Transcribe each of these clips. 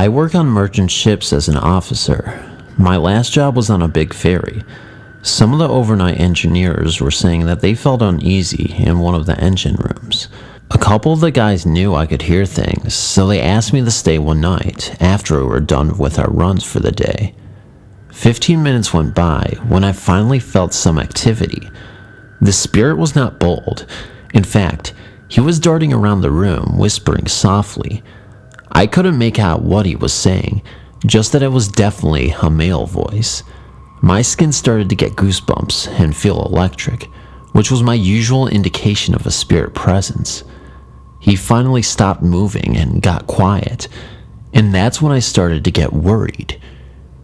I work on merchant ships as an officer. My last job was on a big ferry. Some of the overnight engineers were saying that they felt uneasy in one of the engine rooms. A couple of the guys knew I could hear things, so they asked me to stay one night after we were done with our runs for the day. 15 minutes went by when I finally felt some activity. The spirit was not bold. In fact, he was darting around the room, whispering softly. I couldn't make out what he was saying, just that it was definitely a male voice. My skin started to get goosebumps and feel electric, which was my usual indication of a spirit presence. He finally stopped moving and got quiet, and that's when I started to get worried.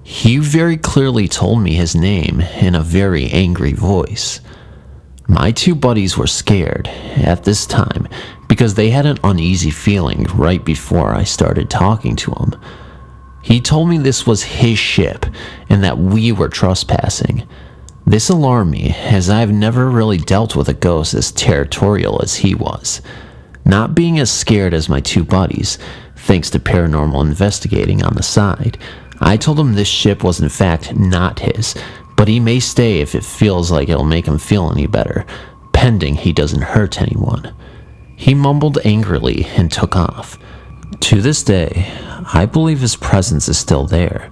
He very clearly told me his name in a very angry voice. My two buddies were scared at this time because they had an uneasy feeling right before I started talking to him. He told me this was his ship and that we were trespassing. This alarmed me, as I've never really dealt with a ghost as territorial as he was. Not being as scared as my two buddies, thanks to paranormal investigating on the side, I told him this ship was in fact not his, but he may stay if it feels like it'll make him feel any better, pending he doesn't hurt anyone. He mumbled angrily and took off. To this day, I believe his presence is still there,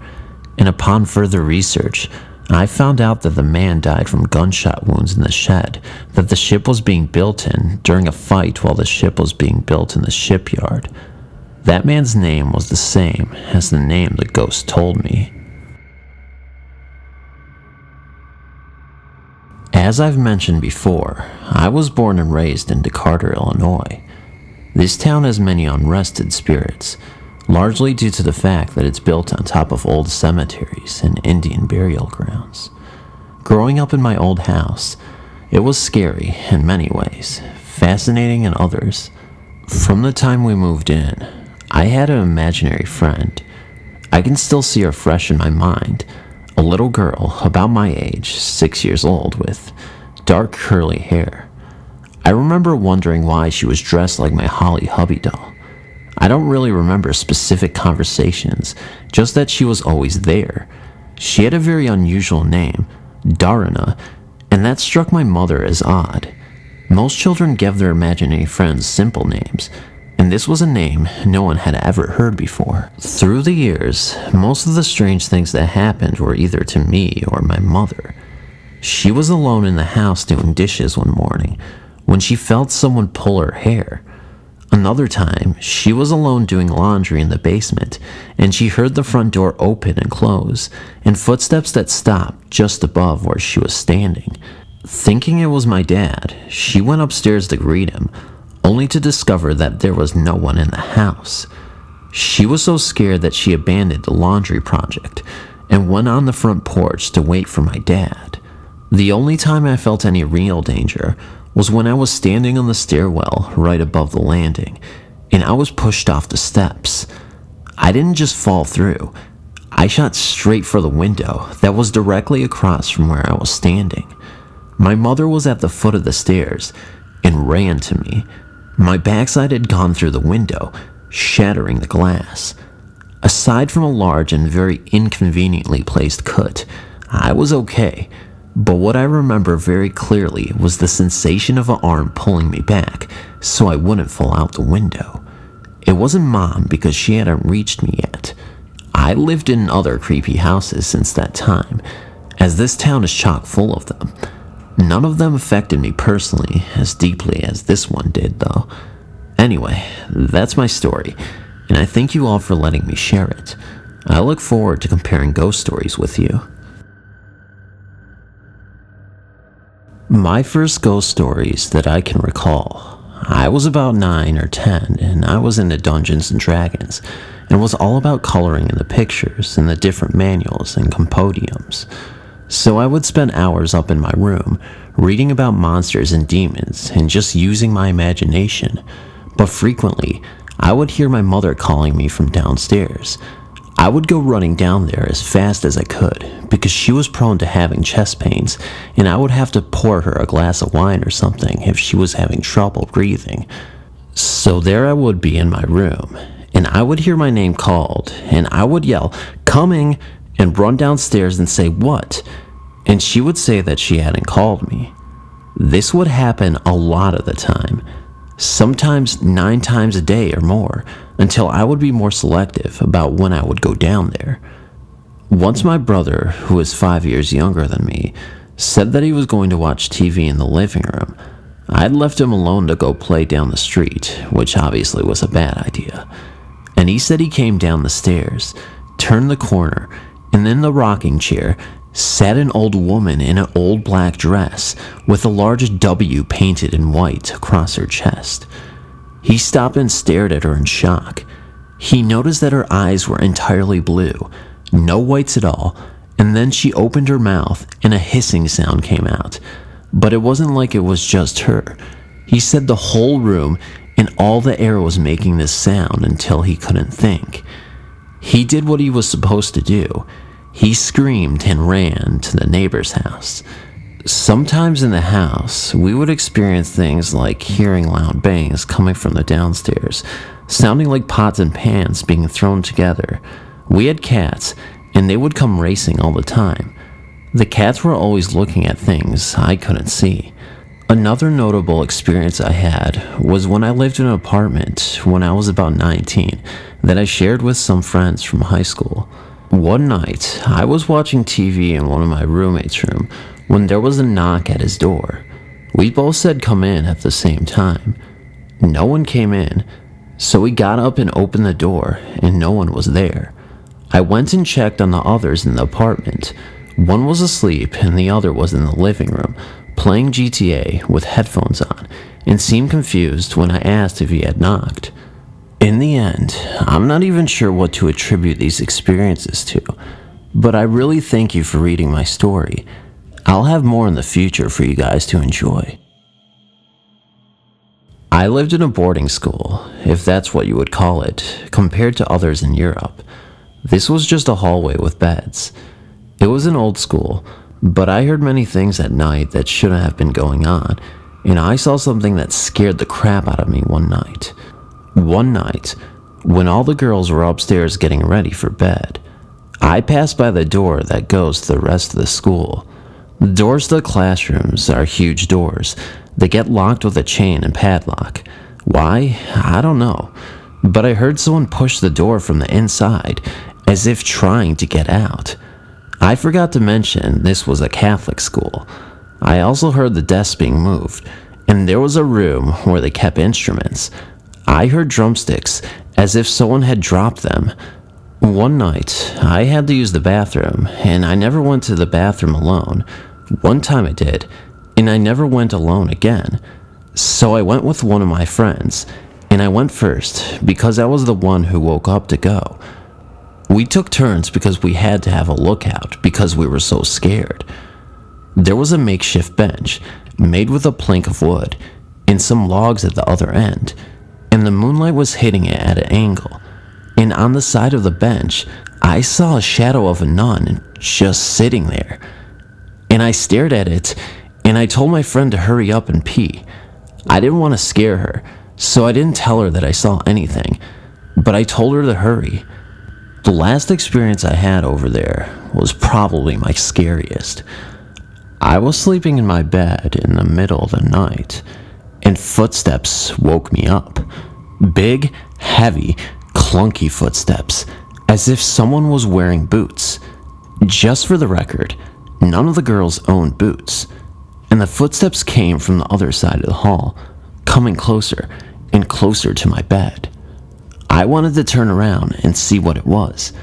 and upon further research, I found out that the man died from gunshot wounds in the shed that the ship was being built in during a fight while the ship was being built in the shipyard. That man's name was the same as the name the ghost told me. As I've mentioned before, I was born and raised in Decatur, Illinois. This town has many unrested spirits, largely due to the fact that it's built on top of old cemeteries and Indian burial grounds. Growing up in my old house, it was scary in many ways, fascinating in others. From the time we moved in, I had an imaginary friend. I can still see her fresh in my mind, a little girl about my age, 6 years old, with dark curly hair. I remember wondering why she was dressed like my Holly Hubby doll. I don't really remember specific conversations, just that she was always there. She had a very unusual name, Dhaarana, and that struck my mother as odd. Most children give their imaginary friends simple names, and this was a name no one had ever heard before. Through the years, most of the strange things that happened were either to me or my mother. She was alone in the house doing dishes one morning when she felt someone pull her hair. Another time, she was alone doing laundry in the basement, and she heard the front door open and close, and footsteps that stopped just above where she was standing. Thinking it was my dad, she went upstairs to greet him, only to discover that there was no one in the house. She was so scared that she abandoned the laundry project and went on the front porch to wait for my dad. The only time I felt any real danger was when I was standing on the stairwell right above the landing, and I was pushed off the steps. I didn't just fall through. I shot straight for the window that was directly across from where I was standing. My mother was at the foot of the stairs and ran to me. My backside had gone through the window, shattering the glass. Aside from a large and very inconveniently placed cut, I was okay. But what I remember very clearly was the sensation of an arm pulling me back so I wouldn't fall out the window. It wasn't Mom because she hadn't reached me yet. I lived in other creepy houses since that time, as this town is chock full of them. None of them affected me personally as deeply as this one did, though. Anyway, that's my story, and I thank you all for letting me share it. I look forward to comparing ghost stories with you. My first ghost stories that I can recall, I was about 9 or 10, and I was into Dungeons and Dragons, and was all about coloring in the pictures and the different manuals and compendiums. So I would spend hours up in my room, reading about monsters and demons, and just using my imagination. But frequently, I would hear my mother calling me from downstairs. I would go running down there as fast as I could, because she was prone to having chest pains, and I would have to pour her a glass of wine or something if she was having trouble breathing. So there I would be in my room, and I would hear my name called, and I would yell, "Coming!" and run downstairs and say, "What?" And she would say that she hadn't called me. This would happen a lot of the time, sometimes 9 times a day or more, until I would be more selective about when I would go down there. Once my brother, who is 5 years younger than me, said that he was going to watch TV in the living room. I'd left him alone to go play down the street, which obviously was a bad idea. And he said he came down the stairs, turned the corner, and in the rocking chair sat an old woman in an old black dress with a large W painted in white across her chest. He stopped and stared at her in shock. He noticed that her eyes were entirely blue, no whites at all, and then she opened her mouth and a hissing sound came out. But it wasn't like it was just her. He said the whole room and all the air was making this sound until he couldn't think. He did what he was supposed to do. He screamed and ran to the neighbor's house. Sometimes in the house, we would experience things like hearing loud bangs coming from the downstairs, sounding like pots and pans being thrown together. We had cats, and they would come racing all the time. The cats were always looking at things I couldn't see. Another notable experience I had was when I lived in an apartment when I was about 19 that I shared with some friends from high school. One night, I was watching TV in one of my roommate's room when there was a knock at his door. We both said come in at the same time. No one came in, so we got up and opened the door, and no one was there. I went and checked on the others in the apartment. One was asleep and the other was in the living room, playing GTA with headphones on, and seemed confused when I asked if he had knocked. In the end, I'm not even sure what to attribute these experiences to, but I really thank you for reading my story. I'll have more in the future for you guys to enjoy. I lived in a boarding school, if that's what you would call it, compared to others in Europe. This was just a hallway with beds. It was an old school, but I heard many things at night that shouldn't have been going on, and I saw something that scared the crap out of me one night. One night, when all the girls were upstairs getting ready for bed, I passed by the door that goes to the rest of the school. The doors to the classrooms are huge doors. They get locked with a chain and padlock. Why? I don't know. But I heard someone push the door from the inside, as if trying to get out. I forgot to mention this was a Catholic school. I also heard the desks being moved, and there was a room where they kept instruments. I heard drumsticks, as if someone had dropped them. One night, I had to use the bathroom, and I never went to the bathroom alone. One time I did, and I never went alone again. So I went with one of my friends, and I went first because I was the one who woke up to go. We took turns because we had to have a lookout because we were so scared. There was a makeshift bench made with a plank of wood and some logs at the other end, and the moonlight was hitting it at an angle. And on the side of the bench, I saw a shadow of a nun just sitting there. And I stared at it, and I told my friend to hurry up and pee. I didn't want to scare her, so I didn't tell her that I saw anything, but I told her to hurry. The last experience I had over there was probably my scariest. I was sleeping in my bed in the middle of the night, and footsteps woke me up. Big, heavy, clunky footsteps, as if someone was wearing boots. Just for the record, none of the girls owned boots, and the footsteps came from the other side of the hall, coming closer and closer to my bed. I wanted to turn around and see what it was,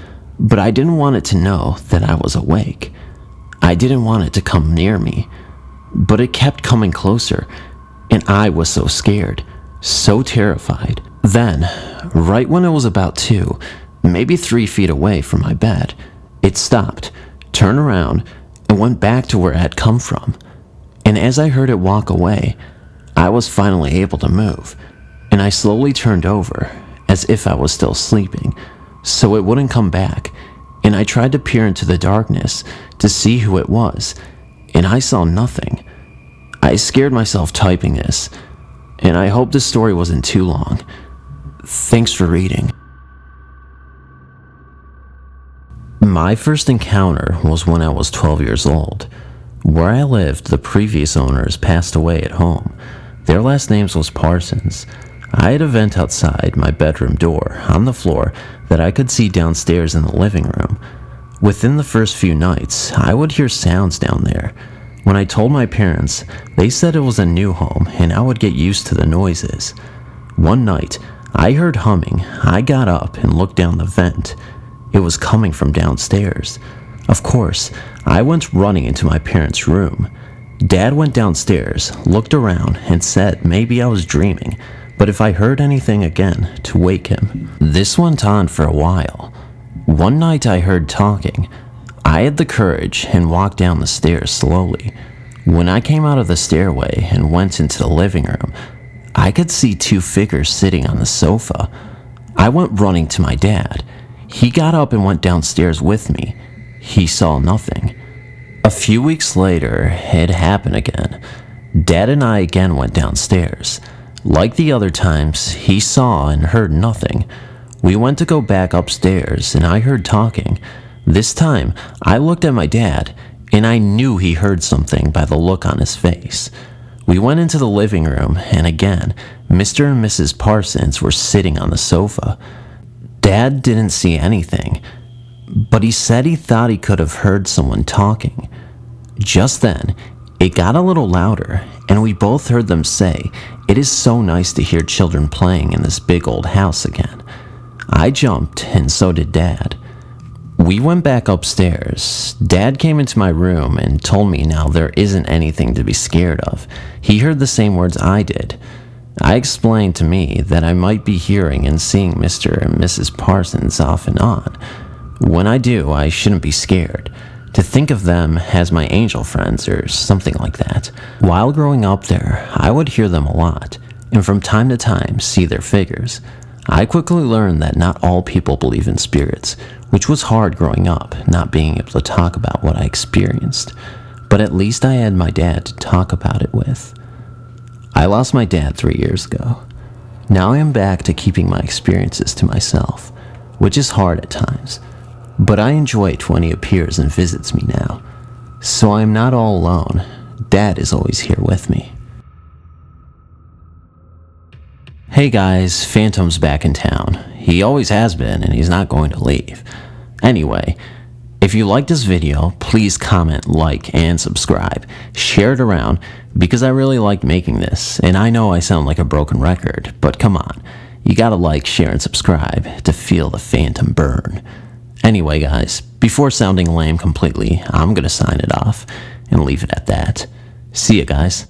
but I didn't want it to know that I was awake. I didn't want it to come near me, but it kept coming closer, and I was so scared, so terrified. Then, right when it was about 2, maybe 3 feet away from my bed, it stopped, turned around, and went back to where it had come from. And as I heard it walk away, I was finally able to move, and I slowly turned over, as if I was still sleeping, so it wouldn't come back, and I tried to peer into the darkness to see who it was, and I saw nothing. I scared myself typing this, and I hope this story wasn't too long. Thanks for reading. My first encounter was when I was 12 years old. Where I lived, the previous owners passed away at home. Their last names was Parsons. I had a vent outside my bedroom door on the floor that I could see downstairs in the living room. Within the first few nights, I would hear sounds down there. When I told my parents, they said it was a new home and I would get used to the noises. One night, I heard humming. I got up and looked down the vent. It was coming from downstairs. Of course, I went running into my parents' room. Dad went downstairs, looked around, and said maybe I was dreaming, but if I heard anything again, to wake him. This went on for a while. One night I heard talking. I had the courage and walked down the stairs slowly. When I came out of the stairway and went into the living room, I could see two figures sitting on the sofa. I went running to my dad. He got up and went downstairs with me. He saw nothing. A few weeks later, it happened again. Dad and I again went downstairs. Like the other times, he saw and heard nothing. We went to go back upstairs and I heard talking. This time, I looked at my dad and I knew he heard something by the look on his face. We went into the living room and again, Mr. and Mrs. Parsons were sitting on the sofa. Dad didn't see anything, but he said he thought he could have heard someone talking. Just then, it got a little louder, and we both heard them say, "It is so nice to hear children playing in this big old house again." I jumped, and so did Dad. We went back upstairs. Dad came into my room and told me now there isn't anything to be scared of. He heard the same words I did. I explained to me that I might be hearing and seeing Mr. and Mrs. Parsons off and on. When I do, I shouldn't be scared. To think of them as my angel friends or something like that. While growing up there, I would hear them a lot, and from time to time see their figures. I quickly learned that not all people believe in spirits, which was hard growing up, not being able to talk about what I experienced. But at least I had my dad to talk about it with. I lost my dad 3 years ago. Now I am back to keeping my experiences to myself, which is hard at times. But I enjoy it when he appears and visits me now. So I am not all alone. Dad is always here with me. Hey guys, Phantom's back in town. He always has been and he's not going to leave. Anyway, if you liked this video, please comment, like, and subscribe. Share it around because I really liked making this, and I know I sound like a broken record, but come on. You gotta like, share, and subscribe to feel the Phantom burn. Anyway guys, before sounding lame completely, I'm gonna sign it off and leave it at that. See ya guys.